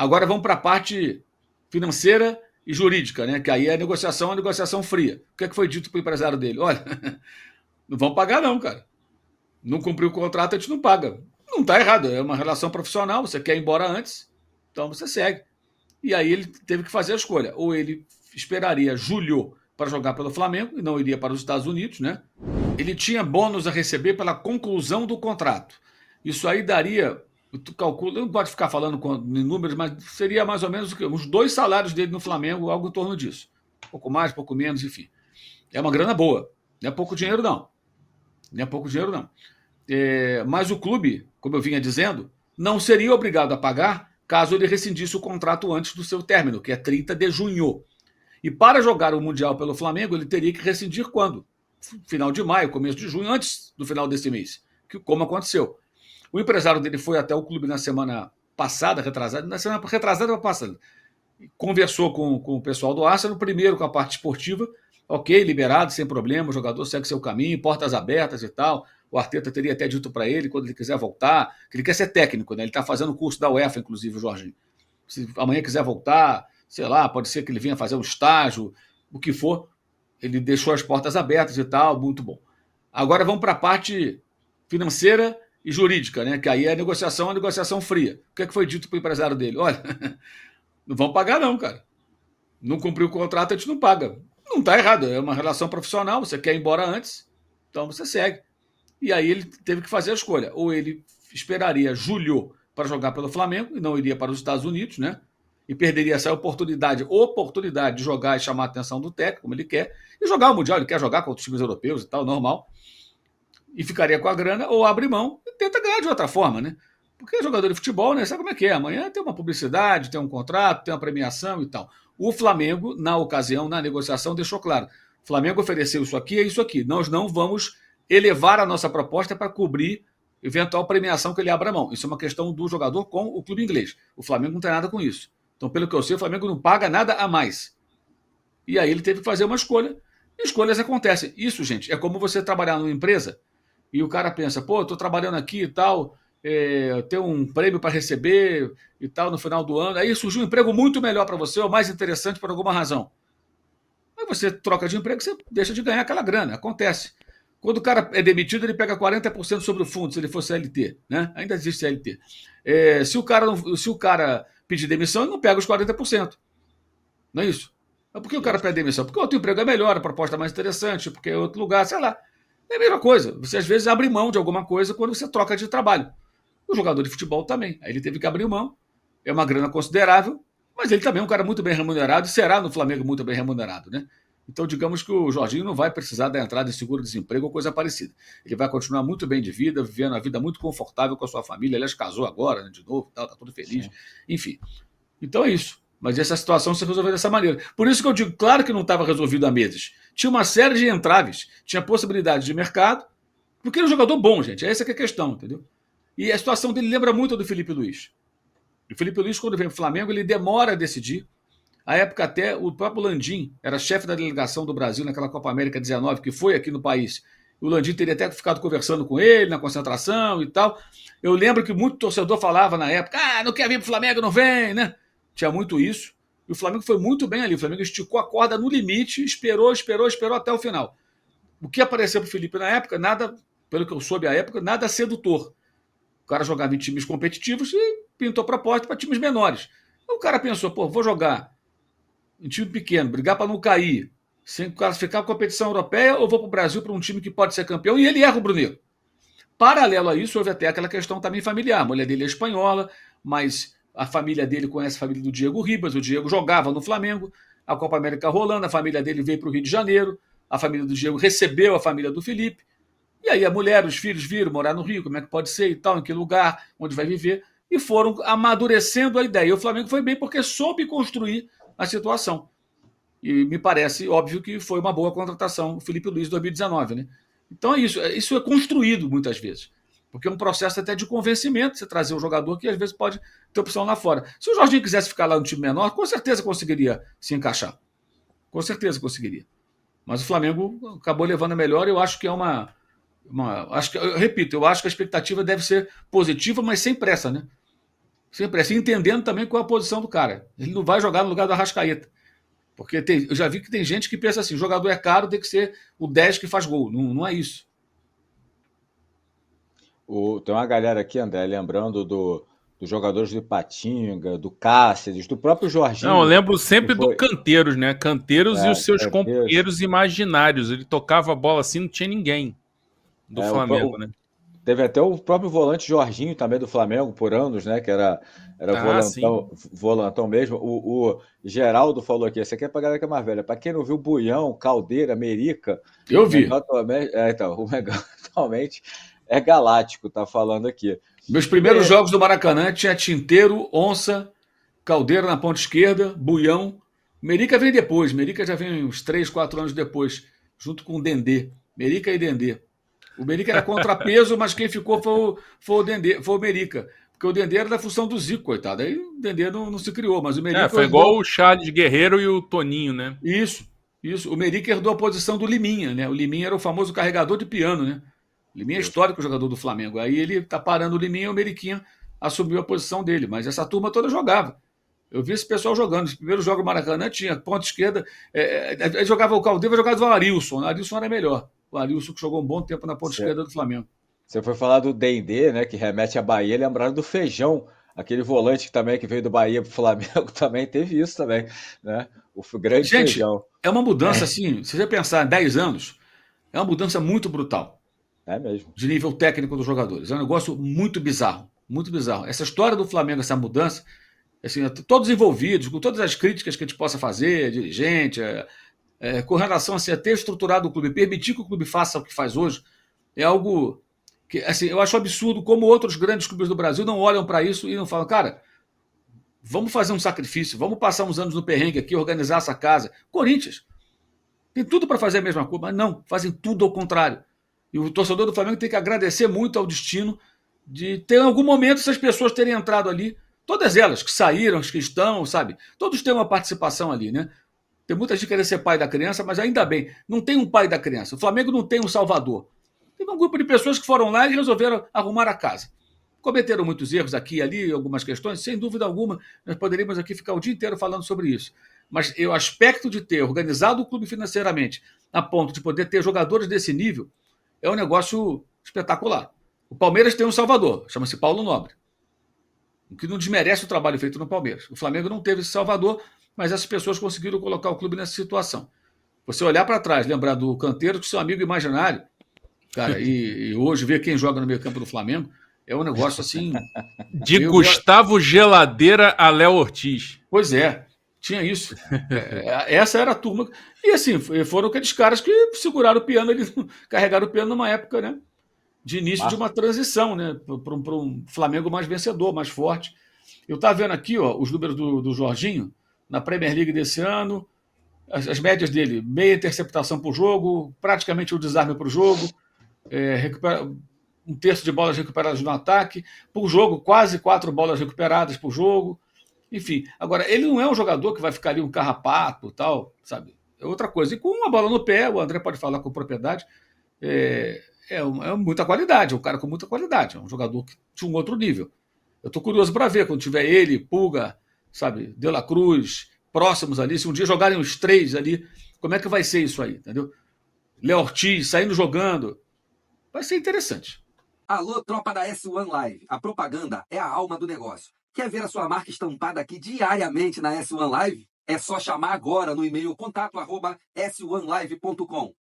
Agora vamos para a parte financeira e jurídica, né? Que aí é a negociação fria. O que é que foi dito para o empresário dele? Olha, não vão pagar não, cara. Não cumpriu o contrato, a gente não paga. Não está errado, é uma relação profissional, você quer ir embora antes, então você segue. E aí ele teve que fazer a escolha. Ou ele esperaria julho para jogar pelo Flamengo e não iria para os Estados Unidos, né? Ele tinha bônus a receber pela conclusão do contrato. Isso aí daria, tu calcula, não pode ficar falando em números, mas seria mais ou menos uns 2 salários dele no Flamengo, algo em torno disso. Pouco mais, pouco menos, enfim. É uma grana boa. Não é pouco dinheiro, não. Não é pouco dinheiro, não. Mas o clube, como eu vinha dizendo, não seria obrigado a pagar caso ele rescindisse o contrato antes do seu término, que é 30 de junho. E para jogar o Mundial pelo Flamengo, ele teria que rescindir quando? Final de maio, começo de junho, antes do final desse mês, como aconteceu. O empresário dele foi até o clube na semana passada, na semana retrasada passada, conversou com o pessoal do Arsenal, primeiro com a parte esportiva, ok, liberado, sem problema, o jogador segue seu caminho, portas abertas e tal. O Arteta teria até dito para ele, quando ele quiser voltar, que ele quer ser técnico, né? Ele está fazendo o curso da UEFA, inclusive, o Jorginho. Se amanhã quiser voltar, sei lá, pode ser que ele venha fazer um estágio, o que for. Ele deixou as portas abertas e tal, muito bom. Agora vamos para a parte financeira e jurídica, né? Que aí é a negociação fria. O que é que foi dito para o empresário dele? Olha, não vão pagar não, cara. Não cumpriu o contrato, a gente não paga. Não está errado, é uma relação profissional, você quer ir embora antes, então você segue. E aí ele teve que fazer a escolha. Ou ele esperaria julho para jogar pelo Flamengo e não iria para os Estados Unidos, né? E perderia essa oportunidade de jogar e chamar a atenção do técnico, como ele quer, e jogar o Mundial, ele quer jogar com outros times europeus e tal, normal, e ficaria com a grana, ou abre mão e tenta ganhar de outra forma, né? Porque jogador de futebol, né? Sabe como é que é? Amanhã tem uma publicidade, tem um contrato, tem uma premiação e tal. O Flamengo, na ocasião, na negociação, deixou claro: o Flamengo ofereceu isso aqui, é isso aqui. Nós não vamos elevar a nossa proposta para cobrir eventual premiação que ele abra mão. Isso é uma questão do jogador com o clube inglês. O Flamengo não tem nada com isso. Então, pelo que eu sei, o Flamengo não paga nada a mais. E aí ele teve que fazer uma escolha. E escolhas acontecem. Isso, gente, é como você trabalhar numa empresa e o cara pensa, pô, eu estou trabalhando aqui e tal, eu tenho um prêmio para receber e tal no final do ano. Aí surgiu um emprego muito melhor para você, ou mais interessante por alguma razão. Aí você troca de emprego, você deixa de ganhar aquela grana. Acontece. Quando o cara é demitido, ele pega 40% sobre o fundo, se ele for CLT. Né? Ainda existe CLT. Se o cara pedir demissão, ele não pega os 40%. Não é isso? Mas por que o cara pede demissão? Porque o outro emprego é melhor, a proposta é mais interessante, porque é outro lugar, sei lá. É a mesma coisa. Você às vezes abre mão de alguma coisa quando você troca de trabalho. O jogador de futebol também. Aí ele teve que abrir mão. É uma grana considerável, mas ele também é um cara muito bem remunerado e será no Flamengo muito bem remunerado, né? Então, digamos que o Jorginho não vai precisar da entrada de seguro-desemprego ou coisa parecida. Ele vai continuar muito bem de vida, vivendo a vida muito confortável com a sua família. Aliás, casou agora, né, de novo, tá todo feliz. Sim. Enfim. Então é isso. Mas essa situação se resolveu dessa maneira. Por isso que eu digo, claro que não estava resolvido há meses. Tinha uma série de entraves, tinha possibilidades de mercado, porque ele é um jogador bom, gente. Essa que é a questão, entendeu? E a situação dele lembra muito a do Felipe Luiz. O Felipe Luiz, quando vem para o Flamengo, ele demora a decidir. À época até, o próprio Landim era chefe da delegação do Brasil naquela Copa América 19, que foi aqui no país. O Landim teria até ficado conversando com ele na concentração e tal. Eu lembro que muito torcedor falava na época, não quer vir para o Flamengo, não vem, né? Tinha muito isso. E o Flamengo foi muito bem ali. O Flamengo esticou a corda no limite, esperou até o final. O que apareceu para o Felipe na época, nada, pelo que eu soube à época, nada sedutor. O cara jogava em times competitivos e pintou proposta para times menores. Então, o cara pensou, vou jogar em time pequeno, brigar para não cair, sem classificar a competição europeia, ou vou para o Brasil para um time que pode ser campeão, e ele erra o Bruneiro. Paralelo a isso, houve até aquela questão também familiar. A mulher dele é espanhola, mas a família dele conhece a família do Diego Ribas, o Diego jogava no Flamengo, a Copa América rolando, a família dele veio para o Rio de Janeiro, a família do Diego recebeu a família do Felipe, e aí a mulher, os filhos viram morar no Rio, como é que pode ser e tal, em que lugar, onde vai viver, e foram amadurecendo a ideia. E o Flamengo foi bem porque soube construir a situação. E me parece óbvio que foi uma boa contratação o Felipe Luiz em 2019, né? Então é isso. Isso é construído muitas vezes. Porque é um processo até de convencimento, você trazer um jogador que às vezes pode ter opção lá fora. Se o Jorginho quisesse ficar lá no time menor, com certeza conseguiria se encaixar. Com certeza conseguiria. Mas o Flamengo acabou levando a melhor e eu acho que é eu repito, eu acho que a expectativa deve ser positiva, mas sem pressa, né? Sempre assim, entendendo também qual é a posição do cara. Ele não vai jogar no lugar do Arrascaeta. Porque eu já vi que tem gente que pensa assim: jogador é caro, tem que ser o 10 que faz gol. Não, não é isso. Tem uma galera aqui, André, lembrando dos jogadores do Ipatinga, do Cáceres, do próprio Não, eu Jorginho, lembro que sempre do foi Canteiros, né? Canteiros e os seus Canteiros. companheiros imaginários. Ele tocava a bola assim, não tinha ninguém do É, Flamengo, né? teve até o próprio volante Jorginho também do Flamengo por anos, né? Que era Ah, sim. volantão mesmo. O Geraldo falou aqui, essa aqui é pra galera que é mais velha. Pra quem não viu, Buião, Caldeira, Merica, Eu o Mengão vi. atualmente, então, o Mengão atualmente é galáctico, tá falando aqui. Meus E primeiros jogos do Maracanã tinha Tinteiro, Onça, Caldeira na ponta esquerda, Buião. Merica vem depois. Merica já vem uns 3, 4 anos depois, junto com o Dendê. Merica e Dendê. O Merica era contrapeso, mas quem ficou foi o Dendê, foi o Merica. Porque o Dendê era da função do Zico, coitado. Aí o Dendê não se criou, mas o É, Merica foi igual herdou. o Charles Guerreiro e o Toninho, né? Isso, isso. O Merica herdou a posição do Liminha, né? O Liminha era o famoso carregador de piano, né? O Liminha é isso. histórico jogador do Flamengo. Aí ele tá parando o Liminha e o Meriquinha assumiu a posição dele. Mas essa turma toda jogava. Eu vi esse pessoal jogando. Os primeiros jogos do Maracanã tinha ponta esquerda. Jogava o Caldeira, jogava o Arilson. O Arilson era melhor. O Arilson que jogou um bom tempo na ponta Você esquerda do Flamengo. foi falar do Dendê, né? Que remete à Bahia, lembraram do Feijão, aquele volante que veio do Bahia pro Flamengo também teve isso também, né? O grande Gente, Feijão. é uma mudança assim. Se você pensar em 10 anos, é uma mudança muito brutal É mesmo. de nível técnico dos jogadores. É um negócio muito bizarro. Muito bizarro. Essa história do Flamengo, essa mudança, assim, todos envolvidos, com todas as críticas que a gente possa fazer, dirigente, com relação assim, a ter estruturado o clube, permitir que o clube faça o que faz hoje, é algo que assim, eu acho absurdo como outros grandes clubes do Brasil não olham para isso e não falam, cara, vamos fazer um sacrifício, vamos passar uns anos no perrengue aqui, organizar essa casa. Corinthians tem tudo para fazer a mesma coisa, mas não, fazem tudo ao contrário. E o torcedor do Flamengo tem que agradecer muito ao destino de ter, em algum momento, essas pessoas terem entrado ali. Todas elas que saíram, as que estão, sabe? Todos têm uma participação ali, né? Tem muita gente querendo ser pai da criança, mas ainda bem, não tem um pai da criança. O Flamengo não tem um salvador. Teve um grupo de pessoas que foram lá e resolveram arrumar a casa. Cometeram muitos erros aqui e ali, algumas questões, sem dúvida alguma, nós poderíamos aqui ficar o dia inteiro falando sobre isso. Mas o aspecto de ter organizado o clube financeiramente a ponto de poder ter jogadores desse nível é um negócio espetacular. O Palmeiras tem um salvador, chama-se Paulo Nobre, o que não desmerece o trabalho feito no Palmeiras. O Flamengo não teve esse salvador, mas essas pessoas conseguiram colocar o clube nessa situação. Você olhar para trás, lembrar do Canteiro, que seu amigo imaginário, cara, e hoje ver quem joga no meio campo do Flamengo, é um negócio assim. De Gustavo Geladeira a Léo Ortiz. Pois é, tinha isso. Essa era a turma. E assim, foram aqueles caras que seguraram o piano, ali, carregaram o piano numa época, né? De início de Mar... uma transição, né? Para um Flamengo mais vencedor, mais forte. Eu estava vendo aqui ó, os números do Jorginho na Premier League desse ano, as médias dele, meia interceptação por jogo, praticamente o desarme para o jogo, um terço de bolas recuperadas no ataque, por jogo, quase 4 bolas recuperadas por jogo. Enfim, agora, ele não é um jogador que vai ficar ali um carrapato tal, sabe? É outra coisa. E com uma bola no pé, o André pode falar com propriedade, é muita qualidade, é um cara com muita qualidade, é um jogador de um outro nível. Eu estou curioso para ver quando tiver ele, Pulga, sabe, De La Cruz, próximos ali, se um dia jogarem os três ali, como é que vai ser isso aí, entendeu? Léo Ortiz saindo jogando, vai ser interessante. Alô, tropa da S1 Live. A propaganda é a alma do negócio. Quer ver a sua marca estampada aqui diariamente na S1 Live? É só chamar agora no e-mail contato@s1live.com.